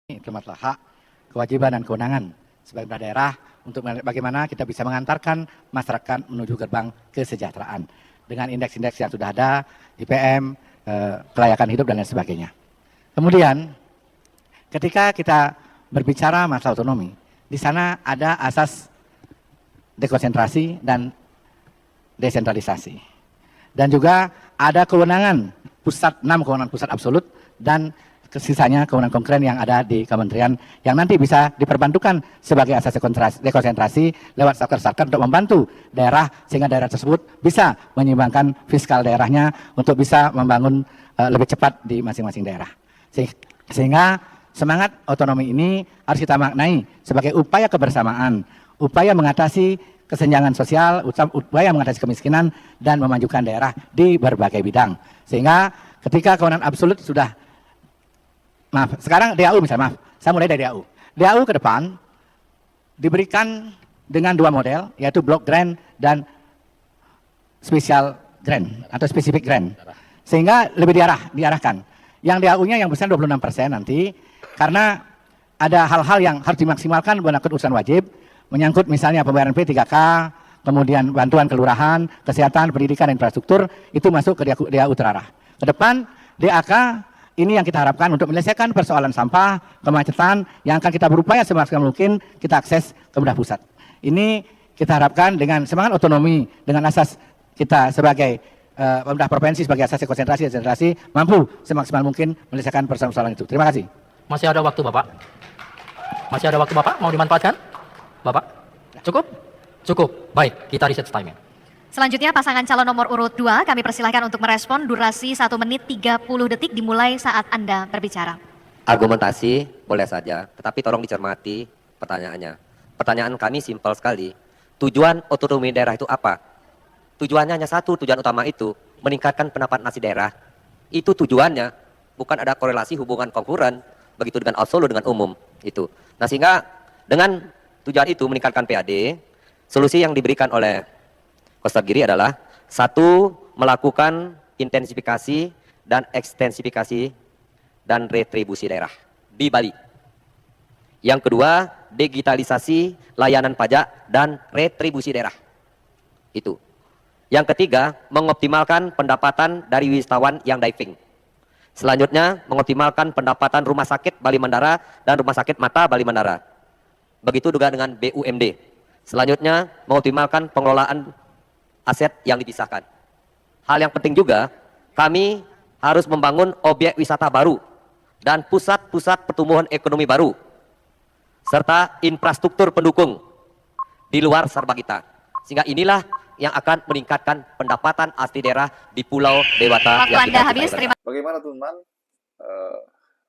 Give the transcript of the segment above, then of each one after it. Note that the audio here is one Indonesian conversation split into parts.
termasuk hak, kewajiban dan kewenangan sebagai pemerintah daerah untuk bagaimana kita bisa mengantarkan masyarakat menuju gerbang kesejahteraan dengan indeks-indeks yang sudah ada, IPM, kelayakan hidup dan lain sebagainya. Kemudian ketika kita berbicara masalah otonomi, di sana ada asas dekonsentrasi dan desentralisasi. Dan juga ada kewenangan pusat, 6 kewenangan pusat absolut dan sisanya kewenangan konkret yang ada di kementerian yang nanti bisa diperbantukan sebagai asas dekonsentrasi lewat satker-satker untuk membantu daerah sehingga daerah tersebut bisa menyeimbangkan fiskal daerahnya untuk bisa membangun lebih cepat di masing-masing daerah. Sehingga semangat otonomi ini harus kita maknai sebagai upaya kebersamaan, upaya mengatasi kesenjangan sosial, upaya mengatasi kemiskinan dan memajukan daerah di berbagai bidang. Sehingga ketika kewenangan absolut sudah, sekarang DAU misalnya, saya mulai dari DAU. DAU ke depan diberikan dengan 2 model, yaitu block grant dan special grant atau specific grant. Sehingga lebih diarahkan. Yang DAU-nya yang besar 26% nanti, karena ada hal-hal yang harus dimaksimalkan menyangkut urusan wajib, menyangkut misalnya pembayaran P3K, kemudian bantuan kelurahan, kesehatan, pendidikan, infrastruktur, itu masuk ke DAU terarah. Ke depan, DAK ini yang kita harapkan untuk menyelesaikan persoalan sampah, kemacetan, yang akan kita berupaya semaksimal mungkin kita akses ke bedah pusat. Ini kita harapkan dengan semangat otonomi, dengan asas kita sebagai pemerintah provinsi sebagai asas konsentrasi, mampu semaksimal mungkin menyelesaikan persoalan itu. Terima kasih. Masih ada waktu Bapak? Masih ada waktu Bapak? Mau dimanfaatkan? Bapak? Cukup? Cukup. Baik, kita reset time-nya. Selanjutnya pasangan calon nomor urut 2 kami persilahkan untuk merespon durasi 1 menit 30 detik dimulai saat Anda berbicara. Argumentasi boleh saja, tetapi tolong dicermati pertanyaannya. Pertanyaan kami simpel sekali. Tujuan otonomi daerah itu apa? Tujuannya hanya satu, tujuan utama itu meningkatkan pendapatan asli daerah. Itu tujuannya, bukan ada korelasi hubungan konkuren begitu dengan absolut dengan umum itu. Nah, sehingga dengan tujuan itu meningkatkan PAD, solusi yang diberikan oleh Kosta Giri adalah 1. Melakukan intensifikasi dan ekstensifikasi dan retribusi daerah di Bali. Yang kedua, digitalisasi layanan pajak dan retribusi daerah. Itu. Yang ketiga, mengoptimalkan pendapatan dari wisatawan yang diving. Selanjutnya, mengoptimalkan pendapatan rumah sakit Bali Mandara dan rumah sakit mata Bali Mandara. Begitu juga dengan BUMD. Selanjutnya, mengoptimalkan pengelolaan aset yang dipisahkan. Hal yang penting juga, kami harus membangun objek wisata baru dan pusat-pusat pertumbuhan ekonomi baru, serta infrastruktur pendukung di luar Sarbagita. Sehingga inilah yang akan meningkatkan pendapatan asli daerah di Pulau Dewata. Waktu Anda habis, terima kasih. Bagaimana teman-teman?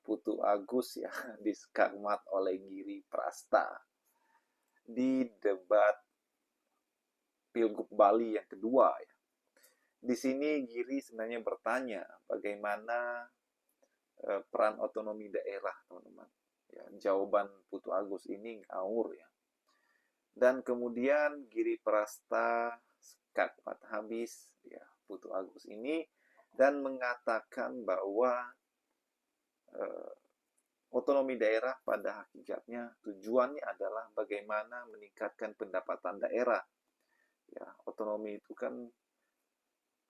Putu Agus ya diskakmat oleh Giri Prasta di debat Pilgub Bali yang kedua ya. Di sini Giri sebenarnya bertanya bagaimana peran otonomi daerah, teman-teman. Ya, jawaban Putu Agus ini ngawur ya. Dan kemudian Giri Prasta skakmat habis ya Putu Agus ini dan mengatakan bahwa otonomi daerah pada hakikatnya tujuannya adalah bagaimana meningkatkan pendapatan daerah. Ya, otonomi itu kan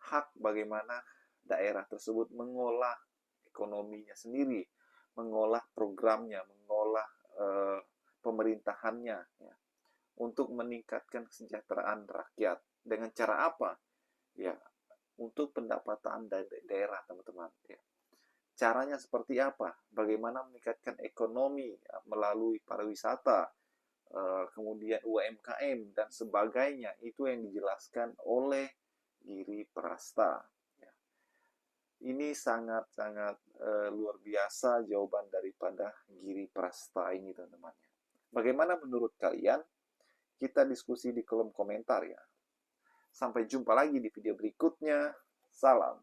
hak bagaimana daerah tersebut mengolah ekonominya sendiri, mengolah programnya, mengolah pemerintahannya ya, untuk meningkatkan kesejahteraan rakyat. Dengan cara apa? Ya, untuk pendapatan daerah, teman-teman. Ya. Caranya seperti apa? Bagaimana meningkatkan ekonomi ya, melalui pariwisata, kemudian UMKM dan sebagainya, itu yang dijelaskan oleh Giri Prasta. Ya. Ini sangat-sangat luar biasa jawaban daripada Giri Prasta ini, teman-teman. Bagaimana menurut kalian? Kita diskusi di kolom komentar ya. Sampai jumpa lagi di video berikutnya. Salam.